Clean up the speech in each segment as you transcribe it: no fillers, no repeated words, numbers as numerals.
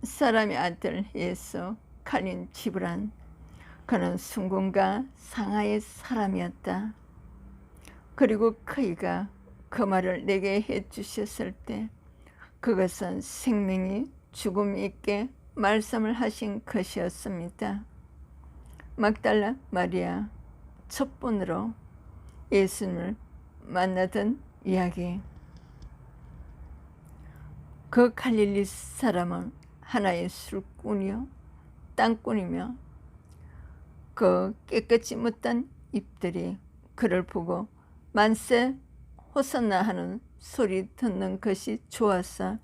사람의 아들 예수 칼린 지브란, 그는 순금과 상하의 사람이었다. 그리고 그이가 그 말을 내게 해주셨을 때 그것은 생명이 죽음 있게 말씀을 하신 것이었습니다. 막달라 마리아 첫 번으로 예수님을 만나던 이야기. 그 갈릴리 사람은 하나의 술꾼이요 땅꾼이며 그 깨끗이 못한 입들이 그를 보고 만세 호산나 하는 소리 듣는 것이 좋았어.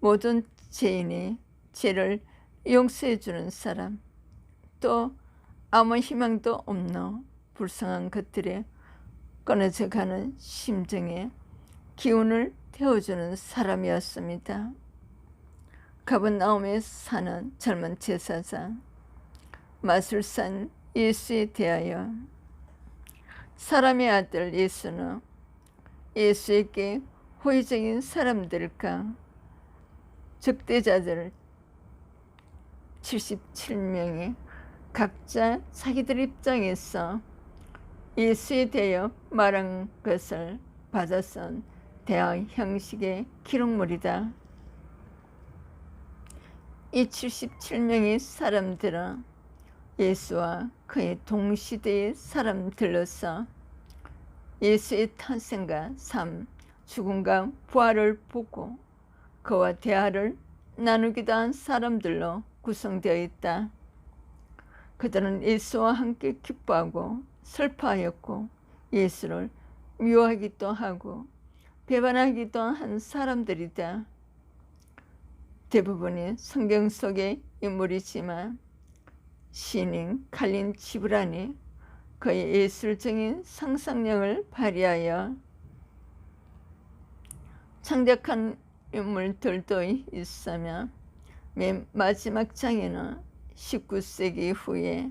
모든 죄인이 죄를 용서해 주는 사람, 또 아무 희망도 없는 불쌍한 것들에 끊어져 가는 심정에 기운을 태워주는 사람이었습니다. 가버나움에 사는 젊은 제사장 마술사 예수에 대하여, 사람의 아들 예수는 예수에게 호의적인 사람들과 적대자들 77명이 각자 자기들 입장에서 예수에 대하여 말한 것을 받아선 대화 형식의 기록물이다. 이 77명의 사람들은 예수와 그의 동시대의 사람들로서 예수의 탄생과 삶, 죽음과 부활을 보고 그와 대화를 나누기도 한 사람들로 구성되어 있다. 그들은 예수와 함께 기뻐하고 슬퍼하였고 예수를 미워하기도 하고 배반하기도 한 사람들이다. 대부분이 성경 속의 인물이지만 시인 칼린 지브란이 그의 예술적인 상상력을 발휘하여 창작한 인물들도 있으며, 맨 마지막 장에는 19세기 후에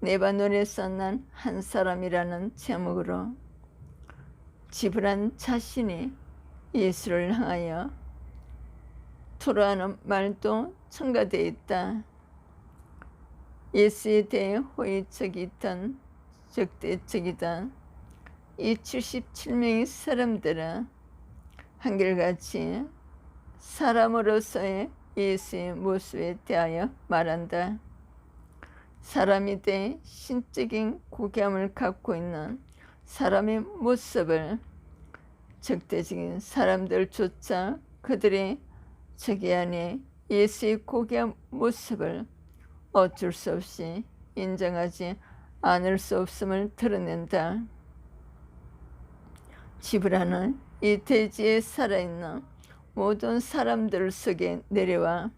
레바논에서 난 한 사람이라는 제목으로 지브란 자신이 예수를 향하여 토로하는 말도 첨가되어 있다. 예수에 대해 호의적이던 적대적이던 이 77명의 사람들은 한결같이 사람으로서의 예수의 모습에 대하여 말한다. 사람이 대해 신적인 고귀함을 갖고 있는 사람의 모습을 적대적인 사람들조차 그들의 자기 안에 예수의 고귀한 모습을 어쩔 수 없이 인정하지 않을 수 없음을 드러낸다. 지브라는 이 대지에 살아있는 모든 사람들 속에 내려와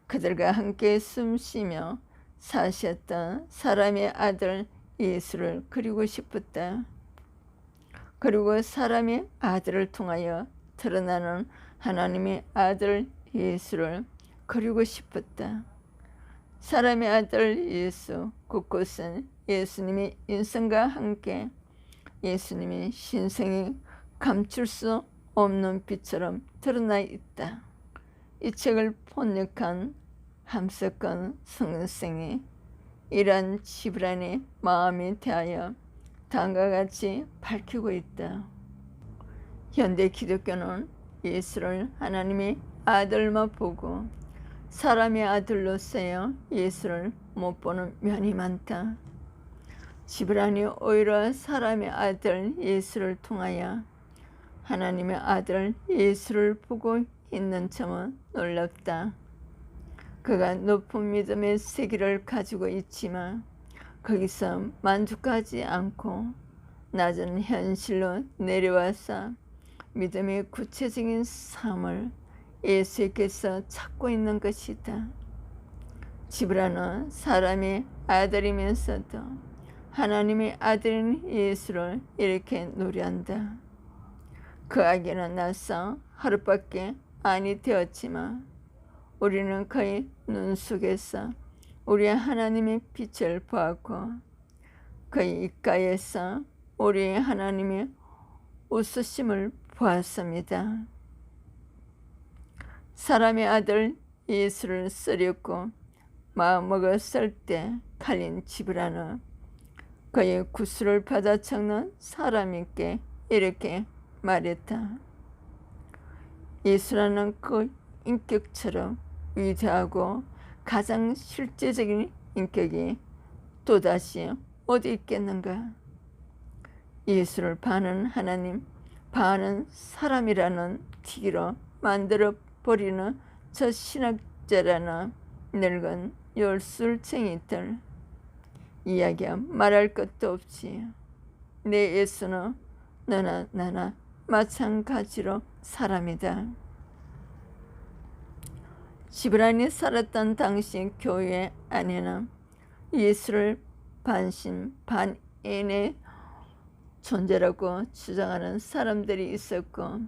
그들과 함께 숨쉬며 사셨던 사람의 아들 예수를 그리고 싶었다. 그리고 사람의 아들을 통하여 드러나는 하나님의 아들 예수를 그리고 싶었다. 사람의 아들 예수, 곳곳은 예수님의 인생과 함께 예수님의 신성이 감출 수 없는 빛처럼 드러나 있다. 이 책을 번역한 함석헌 선생이 이러한 지브란의 마음에 대하여 다음과 같이 밝히고 있다. 현대 기독교는 예수를 하나님의 아들만 보고 사람의 아들로서의 예수를 못 보는 면이 많다. 지브란이 오히려 사람의 아들 예수를 통하여 하나님의 아들 예수를 보고 있는 점은 놀랍다. 그가 높은 믿음의 세계를 가지고 있지만 거기서 만족하지 않고 낮은 현실로 내려와서 믿음의 구체적인 삶을 예수께서 찾고 있는 것이다. 지브라는 사람의 아들이면서도 하나님의 아들인 예수를 이렇게 노래한다. 그 아기는 나서 하루밖에 아니 되었지만 우리는 그의 눈 속에서 우리의 하나님의 빛을 보았고 그의 입가에서 우리의 하나님의 웃으심을 보았습니다. 사람의 아들 예수를 쓰렸고 마음먹었을 때 칼린 지브라는 그의 구슬을 받아 적는 사람에게 이렇게 말했다. 예수라는 그 인격처럼 위대하고 가장 실제적인 인격이 또다시 어디 있겠는가? 예수를 반은 하나님, 반은 사람이라는 기로 만들어 버리는 저 신학자라는 늙은 열술쟁이들, 이야기야 말할 것도 없지. 내 예수는 너나 나나 마찬가지로 사람이다. 지브란이 살았던 당시 교회 안에는 예수를 반신 반인의 존재라고 주장하는 사람들이 있었고,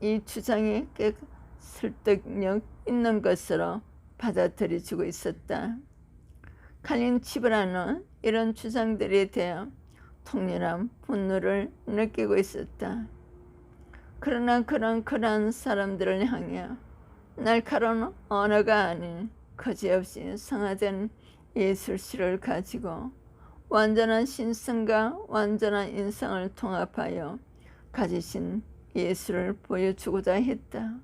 이 주장이 꽤 설득력 있는 것으로 받아들여지고 있었다. 칼린 지브라는 이런 주장들에 대해 통렬한 분노를 느끼고 있었다. 그러나 그런 사람들을 향해 날카로운 언어가 아닌 거지없이 성화된 예술시를 가지고 완전한 신성과 완전한 인성을 통합하여 가지신 예수를 보여주고자 했다.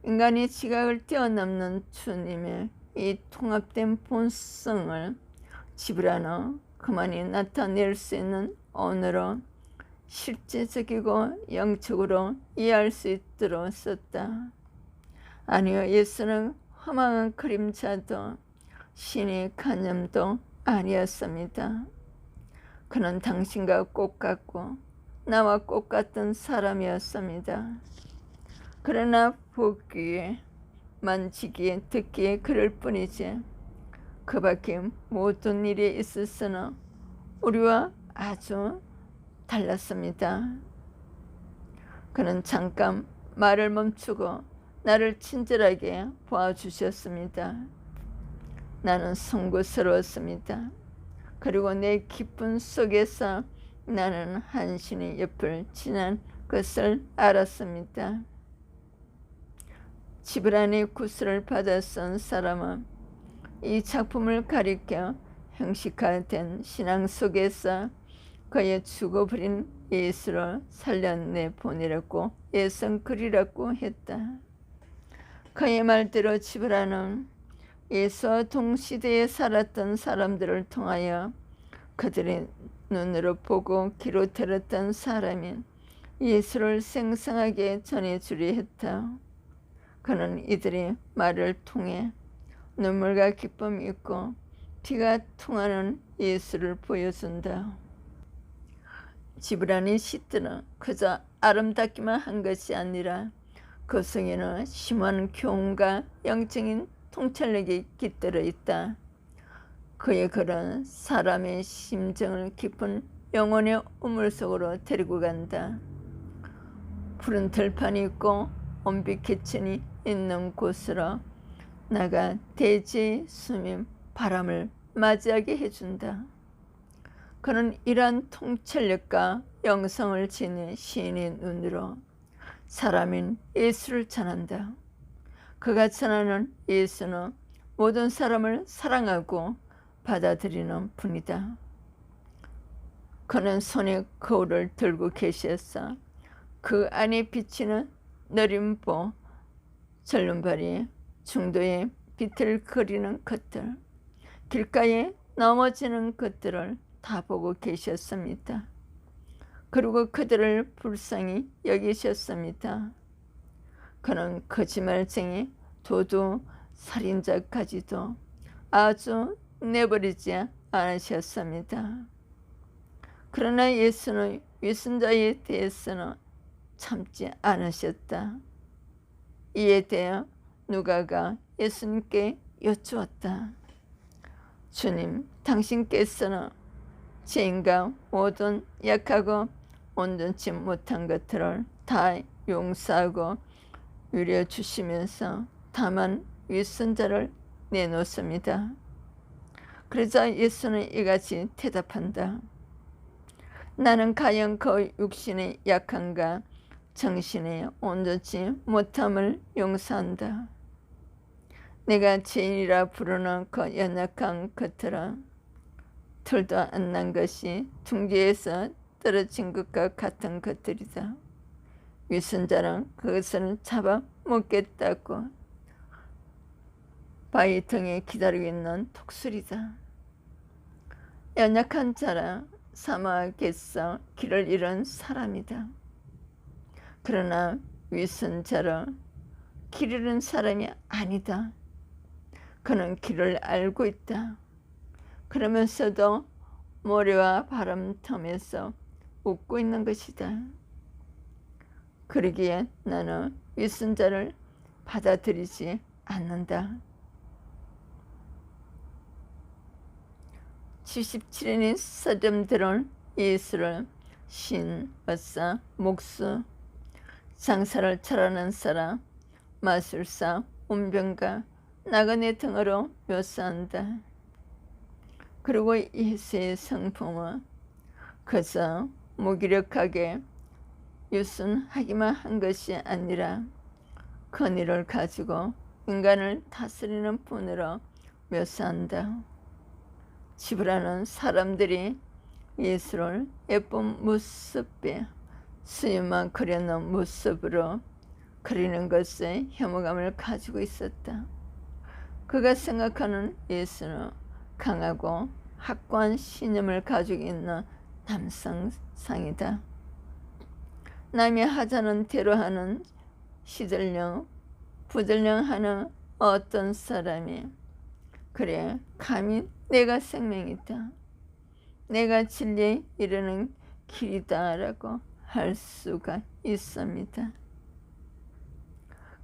인간이 지각을 뛰어넘는 주님의 이 통합된 본성을 지브라는 그만이 나타낼 수 있는 언어로 실제적이고 영적으로 이해할 수 있도록 썼다. 아니요, 예수는 허망한 그림자도 신의 간염도 아니었습니다. 그는 당신과 똑같고 나와 똑같은 사람이었습니다. 그러나 보기에, 만지기에, 듣기에 그럴 뿐이지 그 밖에 모든 일에 있어서는 우리와 아주 달랐습니다. 그는 잠깐 말을 멈추고 나를 친절하게 보아주셨습니다. 나는 송구스러웠습니다. 그리고 내 기쁨 속에서 나는 한신의 옆을 지난 것을 알았습니다. 지브란의 구슬을 받아 쓴 사람은 이 작품을 가리켜 형식화된 신앙 속에서 그의 죽어버린 예수를 살려내 보내라고 예성글이라고 했다. 그의 말대로 지브라는 예수와 동시대에 살았던 사람들을 통하여 그들의 눈으로 보고 귀로 들었던 사람인 예수를 생생하게 전해주려 했다. 그는 이들의 말을 통해 눈물과 기쁨이 있고 피가 통하는 예수를 보여준다. 지브란의 시들은 그저 아름답기만 한 것이 아니라 그 속에는 심한 교훈과 영적인 통찰력이 깃들어 있다. 그의 글은 사람의 심정을 깊은 영혼의 우물 속으로 데리고 간다. 푸른 들판이 있고 온빛 있는 곳으로 나가 대지의 숨인 바람을 맞이하게 해준다. 그는 이러한 통찰력과 영성을 지닌 시인의 눈으로 사람인 예수를 전한다. 그가 전하는 예수는 모든 사람을 사랑하고 받아들이는 분이다. 그는 손에 거울을 들고 계셨어. 그 안에 비치는 느림보, 절름발이 중도에 빛을 그리는 것들, 길가에 넘어지는 것들을 다 보고 계셨습니다. 그리고 그들을 불쌍히 여기셨습니다. 그는 거짓말쟁이, 도둑, 살인자까지도 아주 내버리지 않으셨습니다. 그러나 예수는 위선자에 대해서는 참지 않으셨다. 이에 대해 누가가 예수님께 여쭈었다. 주님, 당신께서는 죄인과 모든 약하고 온전치 못한 것들을 다 용서하고 위려 주시면서 다만 위선자를 내놓습니다. 그러자 예수는 이같이 대답한다. 나는 가령 그 육신의 약함과 정신의 온전치 못함을 용서한다. 내가 죄인이라 부르는 그 연약한 것들은 털도 안 난 것이 둥지에서 떨어진 것과 같은 것들이다. 위선자는 그것을 잡아 먹겠다고 바위통에 기다리고 있는 독수리다. 연약한 자라 사막에서 길을 잃은 사람이다. 그러나 위선자라 길 잃은 사람이 아니다. 그는 길을 알고 있다. 그러면서도 모래와 바람 틈에서 웃고 있는 것이다. 그러기에 나는 위선자를 받아들이지 않는다. 77인이 서점들은 예수를 신, 의사, 목수, 장사를 잘하는 사람, 마술사, 운병가, 나그네 등으로 묘사한다. 그리고 예수의 성품은 그저 무기력하게 유순하기만 한 것이 아니라 권위를 가지고 인간을 다스리는 분으로 묘사한다. 지브라는 사람들이 예수를 예쁜 모습에 수염만 그려놓은 모습으로 그리는 것에 혐오감을 가지고 있었다. 그가 생각하는 예수는 강하고 확고한 신념을 가지고 있는 남성상이다. 남이 하자는 대로 하는 시들령 부들령 하는 어떤 사람이 그래 감히 내가 생명이다, 내가 진리에 이르는 길이다 라고 할 수가 있습니다.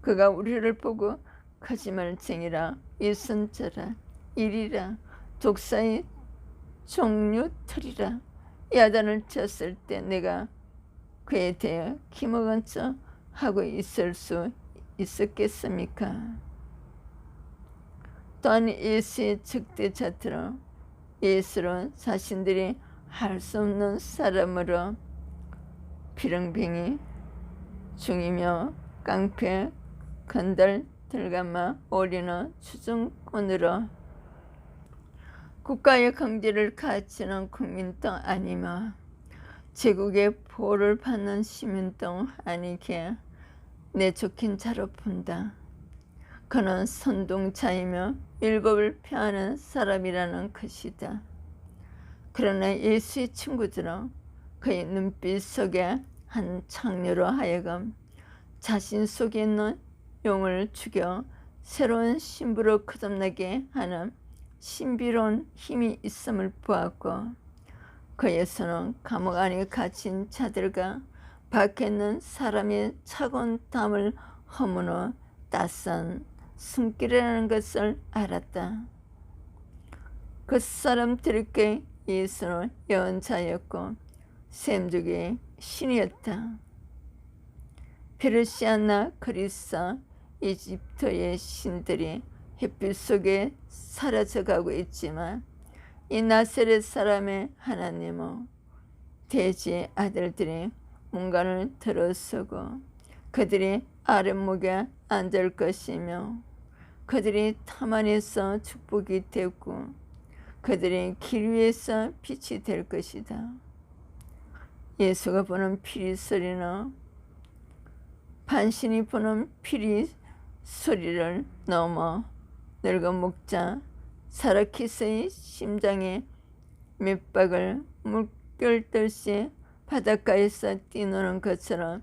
그가 우리를 보고 거짓말쟁이라, 위선자라, 일이라, 독사의 종류털이라 야단을 쳤을 때 내가 그에 대해 기먹은 척 하고 있을 수 있었겠습니까? 또한 예수의 적대자들은 예수는 자신들이 할 수 없는 사람으로 비렁뱅이, 중이며 깡패, 건달, 들가마, 오리너, 추종꾼으로 국가의 경제를 가치는 국민도 아니며 제국의 보호를 받는 시민도 아니게 내쫓긴 자로 본다. 그는 선동자이며 율법을 폐하는 사람이라는 것이다. 그러나 예수의 친구들은 그의 눈빛 속에 한 창녀로 하여금 자신 속에 있는 용을 죽여 새로운 신부로 거듭나게 하는 신비로운 힘이 있음을 보았고, 그의 손은 감옥 안에 갇힌 자들과 밖에 있는 사람의 차가운 땀을 허무는 따스한 숨길이라는 것을 알았다. 그 사람들에게 예수는 예언자였고 샘족의 신이었다. 페르시아나, 그리스, 이집트의 신들이 햇빛 속에 사라져가고 있지만 이 나사렛 사람의 하나님은 돼지의 아들들이 문간을 들어서고 그들이 아랫목에 앉을 것이며 그들이 탐 안에서 축복이 되고 그들이 길 위에서 빛이 될 것이다. 예수가 보는 피리 소리는 반신이 보는 피리 소리를 넘어 늙은 목자 사라키스의 심장에 밑박을 물결듯이 바닷가에서 뛰노는 것처럼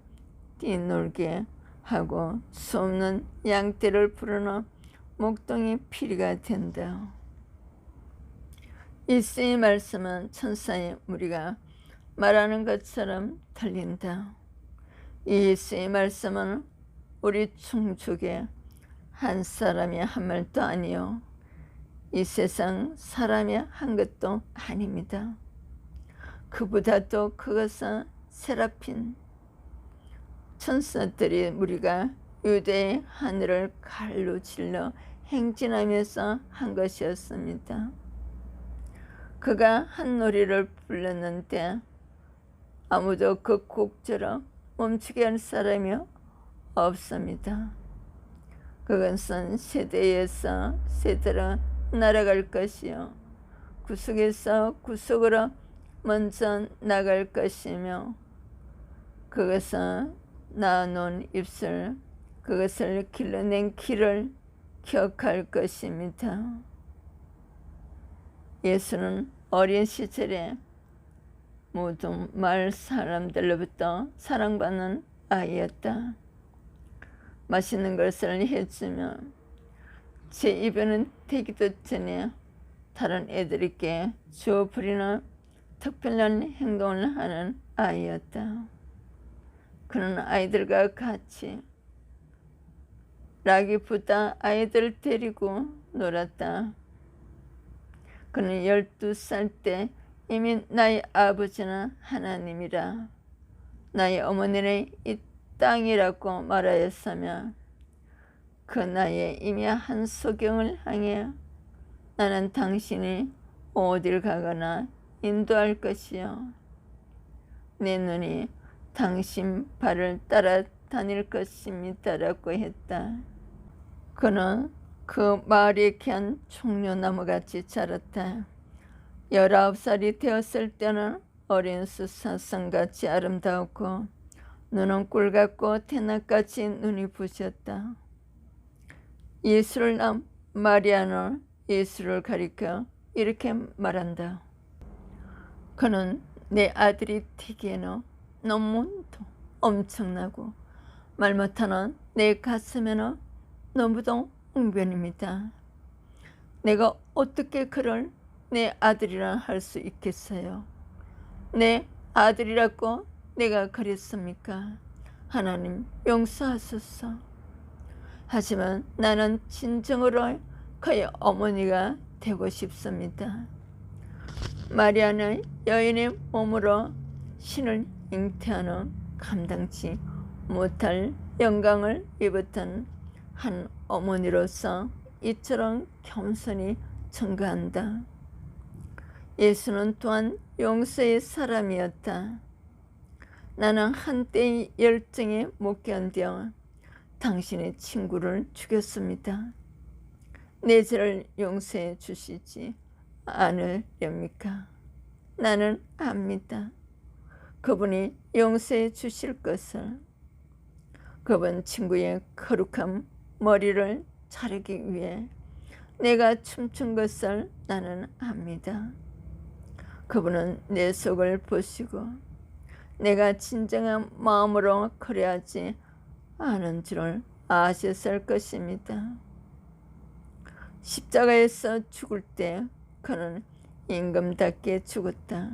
뛰놀게 하고 수없는 양떼를 부르는 목동의 피리가 된다. 예수의 말씀은 천사의 무리가 말하는 것처럼 들린다. 예수의 말씀은 우리 충족의 한 사람이 한 말도 아니요 이 세상 사람이 한 것도 아닙니다. 그보다도 그것은 세라핀 천사들의 무리가 유대의 하늘을 칼로 질러 행진하면서 한 것이었습니다. 그가 한 노래를 불렀는데 아무도 그 곡처럼 멈추게 할 사람이 없습니다. 그것은 세대에서 세대로 날아갈 것이요 구석에서 구석으로 먼저 나갈 것이며 그것은 낳아놓은 입술 그것을 길러낸 길을 기억할 것입니다. 예수는 어린 시절에 모든 마을 사람들로부터 사랑받는 아이였다. 맛있는 것을 해주며 제 입에는 대기도 전에 다른 애들에게 주어 부리는 특별한 행동을 하는 아이였다. 그는 아이들과 같이 락이보다 아이들 데리고 놀았다. 그는 12살 때 이미 나의 아버지는 하나님이라 나의 어머니는 이 땅이라고 말하였으며 그 나이에 이미 한 소경을 향해 나는 당신이 어딜 가거나 인도할 것이요 내 눈이 당신 발을 따라 다닐 것입니다 라고 했다. 그는 그 마을에 켠 종려나무같이 자랐다. 19살이 되었을 때는 어린 수사성같이 아름다웠고 눈은 꿀같고 대낮같이 눈이 부셨다. 예수를 낳은 마리아는 예수를 가리켜 이렇게 말한다. 그는 내 아들이 되기에는 너무도 엄청나고 말 못하는 내 가슴에는 너무도 웅변입니다. 내가 어떻게 그를 내 아들이라 할 수 있겠어요? 내 아들이라고 내가 그랬습니까? 하나님 용서하소서. 하지만 나는 진정으로 그의 어머니가 되고 싶습니다. 마리아는 여인의 몸으로 신을 잉태하는 감당치 못할 영광을 입었던 한 어머니로서 이처럼 겸손히 증거한다. 예수는 또한 용서의 사람이었다. 나는 한때의 열정에 못 견뎌 당신의 친구를 죽였습니다. 내 죄를 용서해 주시지 않으렵니까? 나는 압니다. 그분이 용서해 주실 것을. 그분 친구의 거룩한 머리를 자르기 위해 내가 춤춘 것을 나는 압니다. 그분은 내 속을 보시고 내가 진정한 마음으로 그래하지 않은 줄을 아셨을 것입니다. 십자가에서 죽을 때 그는 임금답게 죽었다.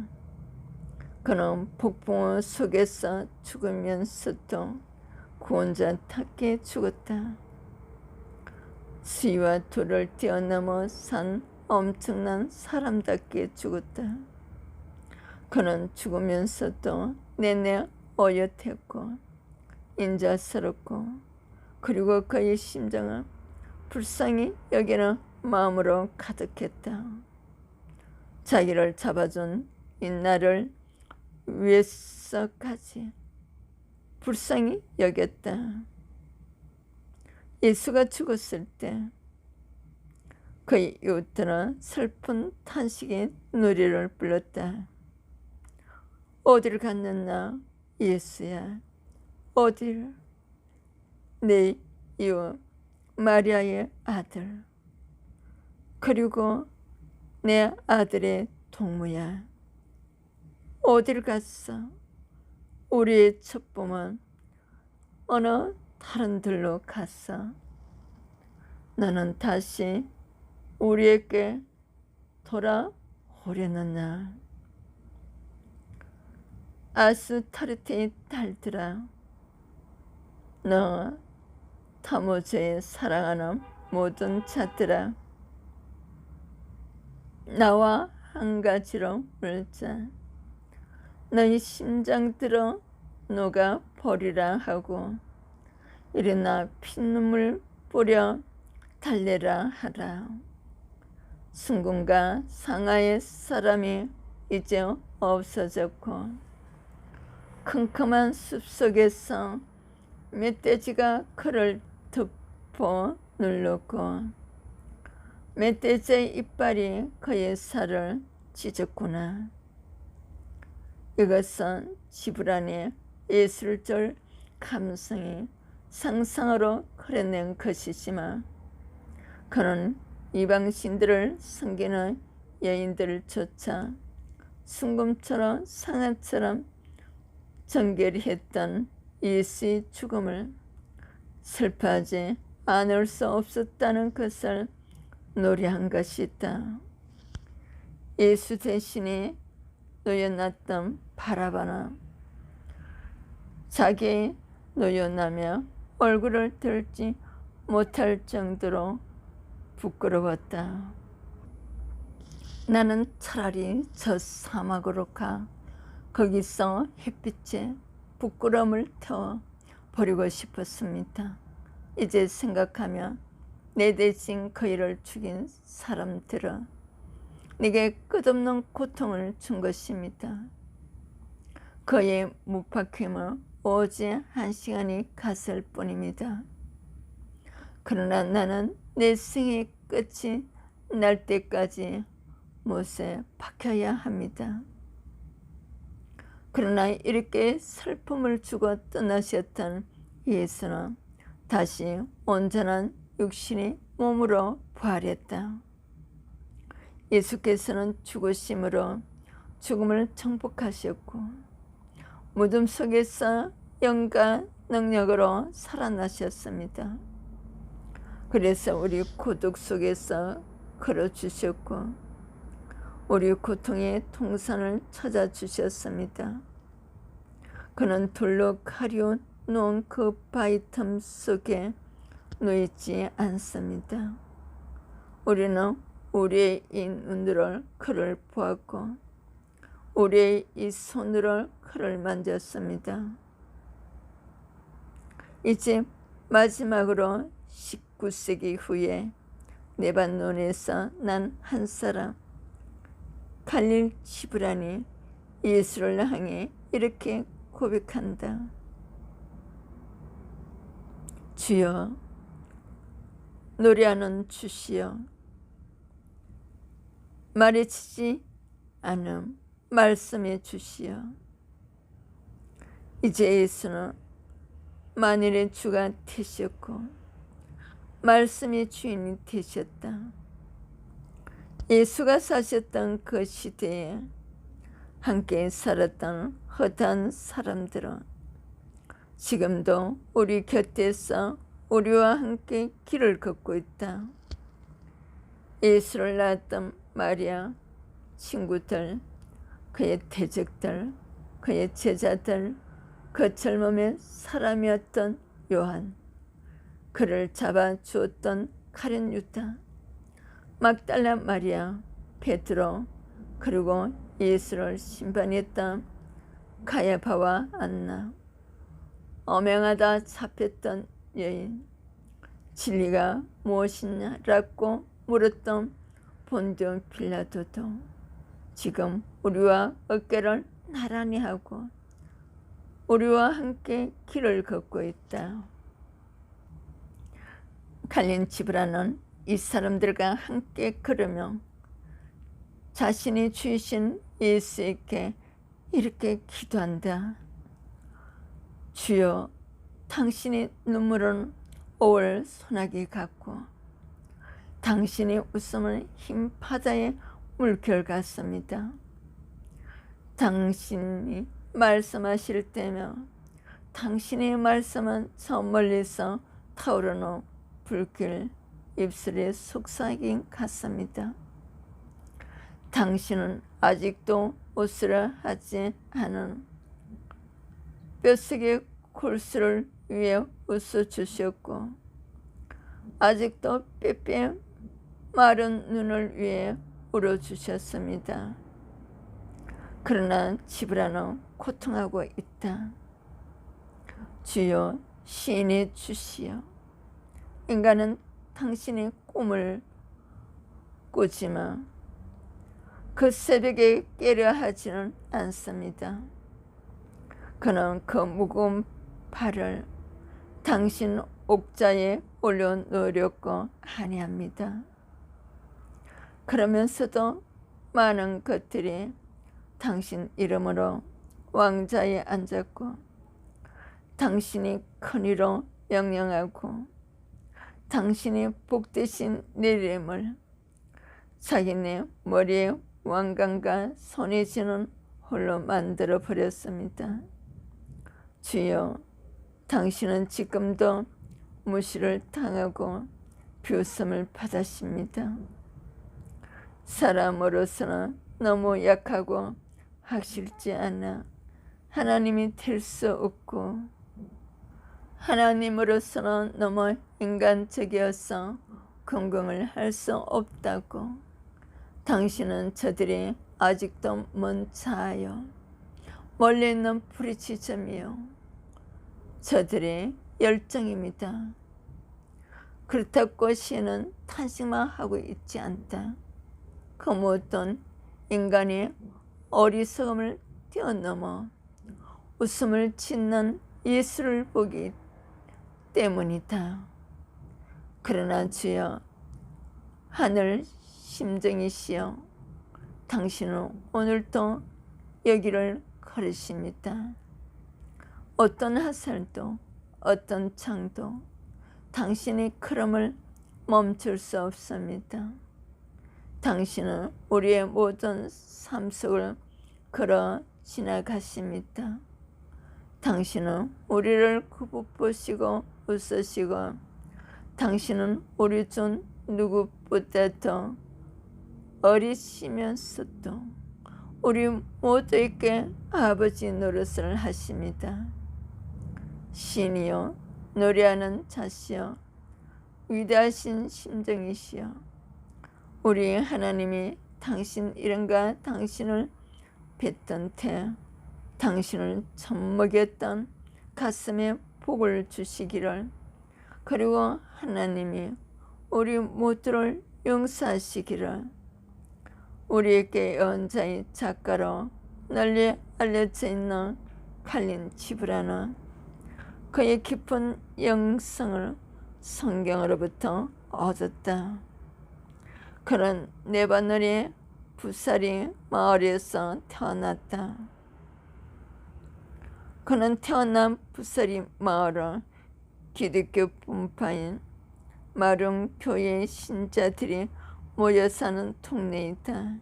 그는 폭풍우 속에서 죽으면서도 구원자답게 죽었다. 수위와 돌을 뛰어넘어 산 엄청난 사람답게 죽었다. 그는 죽으면서도 내내 어엿했고 인자스럽고 그리고 그의 심정은 불쌍히 여기는 마음으로 가득했다. 자기를 잡아준 이 나를 위해서까지 불쌍히 여겼다. 예수가 죽었을 때 그의 이웃들은 슬픈 탄식의 노래를 불렀다. 어디를 갔느냐 예수야 어디를 내 이웃 마리아의 아들 그리고 내 아들의 동무야 어디를 갔어? 우리의 첩보만 어느 다른 들로 갔어. 너는 다시 우리에게 돌아오려느냐? 아스타르테의 딸들아, 너 타모제의 사랑하는 모든 자들아, 나와 한 가지로 물자. 너희 심장들어 녹아 버리라 하고 일어나 피눈물 뿌려 달래라 하라. 순금과 상하의 사람이 이제 없어졌고 컴컴한 숲속에서 멧돼지가 그를 덮어 눌렀고 멧돼지의 이빨이 그의 살을 찢었구나. 이것은 지브란의 예술적 감성이 상상으로 그려낸 것이지만 그는 이방신들을 섬기는 여인들을 쫓아 순금처럼 상아처럼 정결했던 예수의 죽음을 슬퍼하지 않을 수 없었다는 것을 노래한 것이다. 예수 대신에 노여났던 바라바는 자기의 노여나며 얼굴을 들지 못할 정도로 부끄러웠다. 나는 차라리 저 사막으로 가 거기서 햇빛에 부끄러움을 태워 버리고 싶었습니다. 이제 생각하면 내 대신 그이를 죽인 사람들은 내게 끝없는 고통을 준 것입니다. 그의 묵박힘은 오직 1시간이 갔을 뿐입니다. 그러나 나는 내 생의 끝이 날 때까지 못에 박혀야 합니다. 그러나 이렇게 슬픔을 주고 떠나셨던 예수는 다시 온전한 육신의 몸으로 부활했다. 예수께서는 죽으심으로 죽음을 정복하셨고 무덤 속에서 영과 능력으로 살아나셨습니다. 그래서 우리 고독 속에서 걸어주셨고 우리 고통의 통산을 찾아주셨습니다. 그는 돌로 가려 놓은 그 바위 틈 속에 놓이지 않습니다. 우리는 우리의 이 눈으로 그를 보았고 우리의 이 손으로 그를 만졌습니다. 이제 마지막으로 19세기 후에 레바논에서 난 한 사람 갈릴 지브란이 예수를 향해 이렇게 고백한다. 주여, 노래하는 주시여, 말해치지 않음 말씀해 주시여. 이제 예수는 만일의 주가 되셨고 말씀의 주인이 되셨다. 예수가 사셨던 그 시대에 함께 살았던 허다한 사람들은 지금도 우리 곁에서 우리와 함께 길을 걷고 있다. 예수를 낳았던 마리아, 친구들, 그의 대적들, 그의 제자들, 그 젊음의 사람이었던 요한, 그를 잡아주었던 가룟 유다, 막달라 마리아, 베드로, 그리고 예수를 심판했던 가야바와 안나, 엄행하다 잡혔던 여인, 진리가 무엇이냐라고 물었던 본디오 빌라도도 지금 우리와 어깨를 나란히 하고 우리와 함께 길을 걷고 있다. 갈린 지브라는 이 사람들과 함께 걸으며 자신이 주신 예수에게 이렇게 기도한다. 주여, 당신의 눈물은 5월 소나기 같고 당신의 웃음은 흰 바다의 물결 같습니다. 당신이 말씀하실 때며 당신의 말씀은 저 멀리서 타오르는 불길 입술의 속삭임 같습니다. 당신은 아직도 옷을 하지 않은 뼛속의 골수를 위해 웃어주셨고 아직도 빼빼 마른 눈을 위해 울어주셨습니다. 그러나 지브라는 고통하고 있다. 주여, 시인해 주시오. 인간은 당신의 꿈을 꾸지만 그 새벽에 깨려 하지는 않습니다. 그는 그 무거운 발을 당신 옥자에 올려놓으려고 아니합니다. 그러면서도 많은 것들이 당신 이름으로 왕자에 앉았고 당신이 큰 이로 명령하고 당신이 복되신 내림을 자기네 머리에 왕관과 손에 쥐는 홀로 만들어 버렸습니다. 주여, 당신은 지금도 무시를 당하고 비웃음을 받으십니다. 사람으로서는 너무 약하고 확실치 않아 하나님이 될 수 없고 하나님으로서는 너무 인간적이어서 공경을 할 수 없다고 당신은 저들이 아직도 먼 차하여 멀리 있는 부르짖음이요 저들의 열정입니다. 그렇다고 시인은 탄식만 하고 있지 않다. 그 모든 인간의 어리석음을 뛰어넘어 웃음을 짓는 예수를 보기 때문이다. 그러나 주여, 하늘 심정이시여, 당신은 오늘도 여기를 걸으십니다. 어떤 화살도 어떤 창도 당신의 걸음을 멈출 수 없습니다. 당신은 우리의 모든 삶 속을 걸어 지나가십니다. 당신은 우리를 굽어보시고 웃으시고 당신은 우리 중 누구보다도 어리시면서도 우리 모두에게 아버지 노릇을 하십니다. 신이여, 노래하는 자시여, 위대하신 심정이시여, 우리 하나님이 당신 이름과 당신을 뱉던 때 당신을 젖먹였던 가슴에 복을 주시기를, 그리고 하나님이 우리 모두를 용서하시기를, 우리에게 예언자의 작가로 널리 알려져 있는 칼린 지브라는 그의 깊은 영성을 성경으로부터 얻었다. 그는 레바논의 부사리 마을에서 태어났다. 그는 태어난 부사리 마을은 기독교 분파인 마룡 교회의 신자들이 모여 사는 동네이다.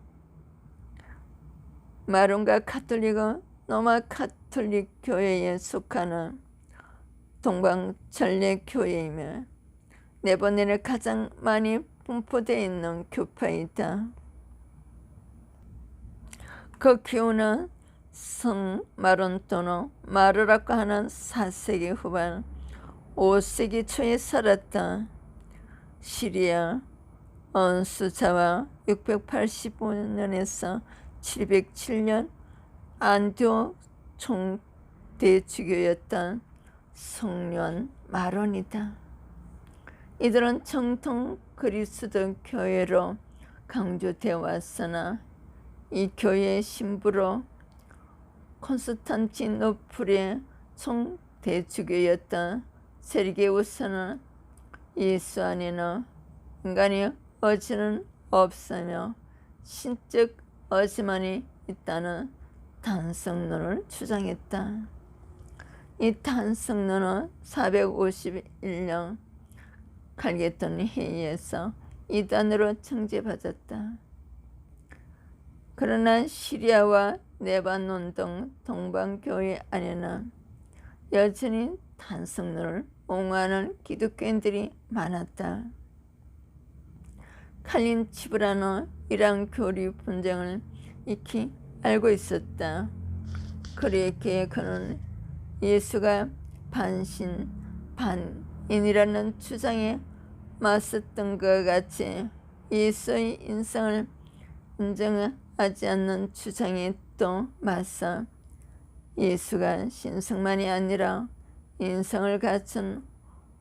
마룡과 카톨릭은 로마 카톨릭 교회에 속하는 동방 전례 교회이며 레바논에 가장 많이 분포되어 있는 교파이다. 그 기후는 성 마론 또는 마르라고 하는 4세기 후반 5세기 초에 살았다. 시리아 언수자와 685년에서 707년 안디옥 총대주교였던 성련 마론이다. 이들은 정통 그리스도 교회로 강조되어 왔으나 이 교회의 신부로 콘스탄티노플의 총대주교였던 세르게우스는 예수 안에는 인간의 어지는 없으며 신적 어지만이 있다는 탄성론을 주장했다. 이 탄성론은 451년 칼게돈 회의에서 이단으로 청재받았다. 그러나 시리아와 레바논 등 동방교회 안에는 여전히 탄성론을 옹호하는 기독교인들이 많았다. 칼린 치브라는 이러한 교리 분쟁을 익히 알고 있었다. 그러기에 그는 예수가 반신 반인이라는 주장에 맞섰던 것과 같이 예수의 인성을 인정하지 않는 주장에 또 맞서 예수가 신성만이 아니라 인성을 갖춘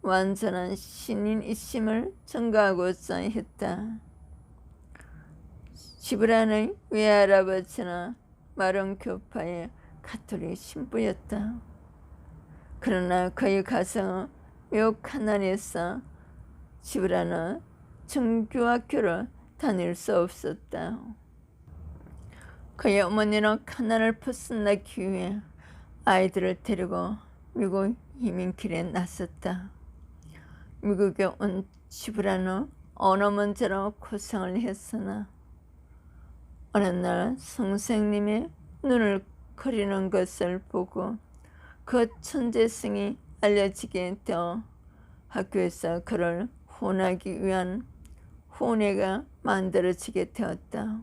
완전한 신인이심을 증거하고자 했다. 지브란의 외할아버지는 마론 교파의 가톨릭 신부였다. 그러나 그의 가정은 매우 가난해서 지브라는 정규학교를 다닐 수 없었다. 그의 어머니는 가난을 벗어나기 위해 아이들을 데리고 미국 이민길에 나섰다. 미국에 온 지브라는 언어 문제로 고생을 했으나 어느 날 선생님이 눈을 그리는 것을 보고 그 천재성이 알려지게 되어 학교에서 그를 후원하기 위한 후원회가 만들어지게 되었다.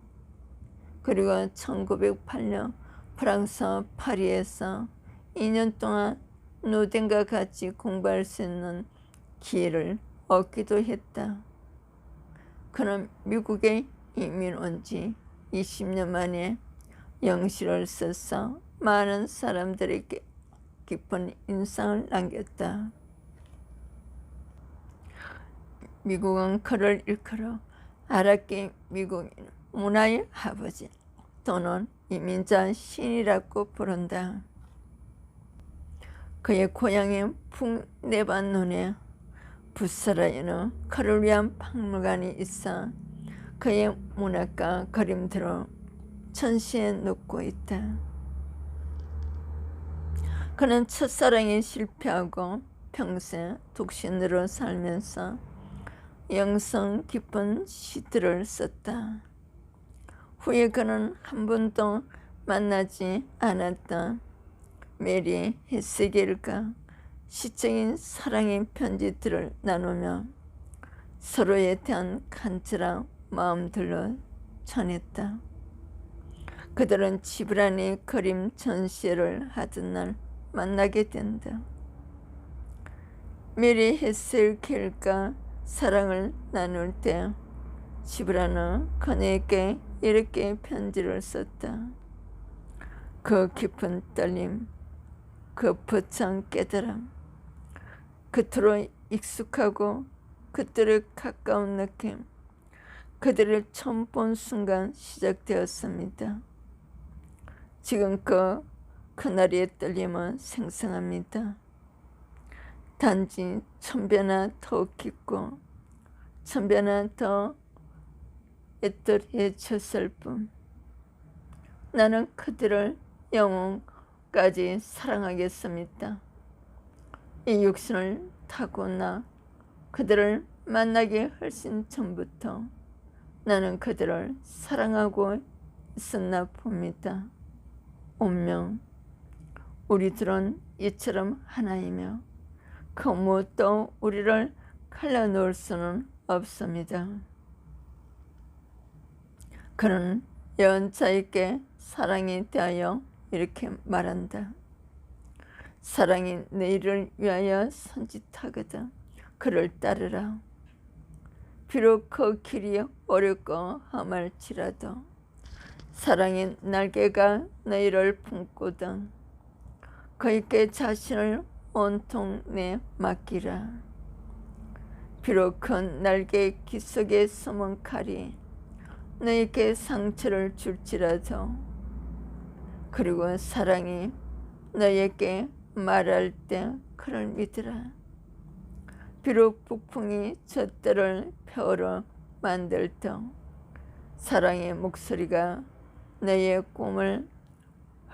그리고 1908년 프랑스 파리에서 2년 동안 누덴과 같이 공부할 수 있는 기회를 얻기도 했다. 그는 미국에 이민 온 지 20년 만에 영시를 써서 많은 사람들에게 깊은 인상을 남겼다. 미국은 그를 일컬어 아랍계 미국인 문화의 아버지 또는 이민자 신이라고 부른다. 그의 고향인 북레바논에 부스라에는 그를 위한 박물관이 있어 그의 문학과 그림들을 전시해 놓고 있다. 그는 첫사랑에 실패하고 평생 독신으로 살면서 영성 깊은 시들을 썼다. 후에 그는 한 번도 만나지 않았던 메리 헤세겔과 시적인 사랑의 편지들을 나누며 서로에 대한 간절한 마음들로 전했다. 그들은 지브란의 그림 전시회를 하던 날 만나게 된다. 메리 헤세겔과 사랑을 나눌 때 지브란은 그녀에게 이렇게 편지를 썼다. 그 깊은 떨림, 그 벅찬 깨달음, 그토록 익숙하고 그들의 가까운 느낌, 그들을 처음 본 순간 시작되었습니다. 지금 그날의 떨림은 생생합니다. 단지 1000배나 더 깊고 1000배나 더 애틋해졌을 뿐. 나는 그들을 영혼까지 사랑하겠습니다. 이 육신을 타고 나 그들을 만나기 훨씬 전부터 나는 그들을 사랑하고 있었나 봅니다. 운명, 우리들은 이처럼 하나이며 그 무엇도 우리를 갈라놓을 수는 없습니다. 그는 여자에게 사랑에 대하여 이렇게 말한다. 사랑이 너희를 위하여 선짓하거든 그를 따르라. 비록 그 길이 어렵고 험할지라도 사랑의 날개가 너희를 품거든 그에게 자신을 온통 내 맡기라. 비록 그 날개 깃속에 숨은 칼이 너에게 상처를 줄지라도 그리고 사랑이 너에게 말할 때 그를 믿으라. 비록 북풍이 젖들을 펴으로 만들더 사랑의 목소리가 너의 꿈을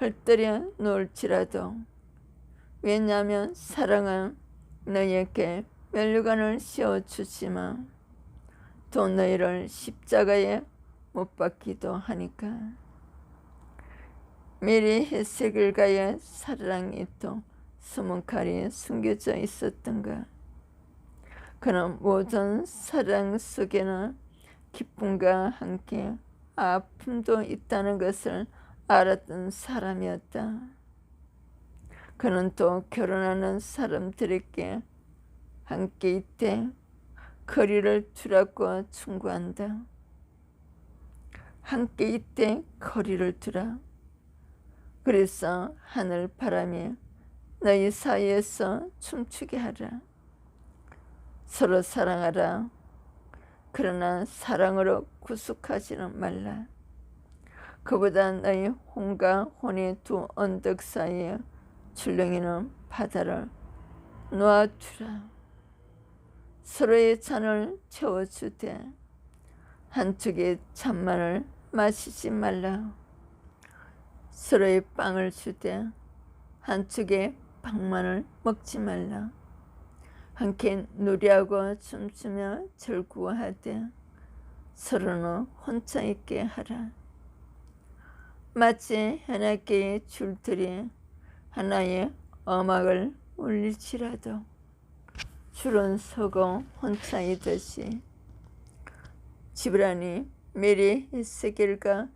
헐떡여 놓을지라도 왜냐하면 사랑은 너에게 면류관을 씌워주지만 또 너희를 십자가에 못 박기도 하니까. 메리 헤세겔과의 사랑이 또 숨은 칼이 숨겨져 있었던가. 그는 모든 사랑 속에는 기쁨과 함께 아픔도 있다는 것을 알았던 사람이었다. 그는 또 결혼하는 사람들에게 함께 있되 거리를 두라고 충고한다. 함께 있되 거리를 두라. 그래서 하늘 바람이 너희 사이에서 춤추게 하라. 서로 사랑하라. 그러나 사랑으로 구속하지는 말라. 그보다 너희 혼과 혼의 두 언덕 사이에 출렁이는 바다를 놓아두라. 서로의 잔을 채워주되 한쪽의 잔만을 마시지 말라. 서로의 빵을 주되 한쪽의 빵만을 먹지 말라. 함께 노래하고 춤추며 절구하되 서로는 혼자 있게 하라. 마치 하나께의 줄들이 하나의 음악을 울릴지라도 줄은 서고 혼자 있듯이 지브란이 메리 에스겔과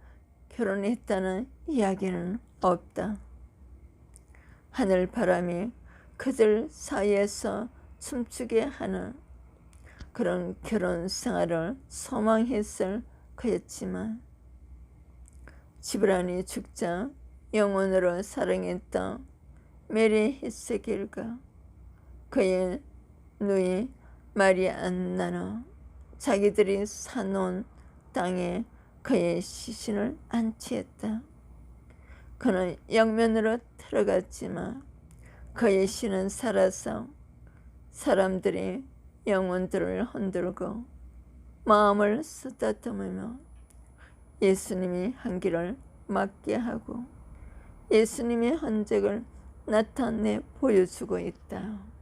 결혼했다는 이야기는 없다. 하늘 바람이 그들 사이에서 춤추게 하는 그런 결혼 생활을 소망했을 그였지만 지브란이 죽자 영혼으로 사랑했던 메리 에스겔과 그의 누이 마리안나는 자기들이 사놓은 땅에 그의 시신을 안치했다. 그는 영면으로 들어갔지만 그의 신은 살아서 사람들이 영혼들을 흔들고 마음을 쓰다듬으며 예수님이 한 길을 막게 하고 예수님의 흔적을 나타내 보여주고 있다.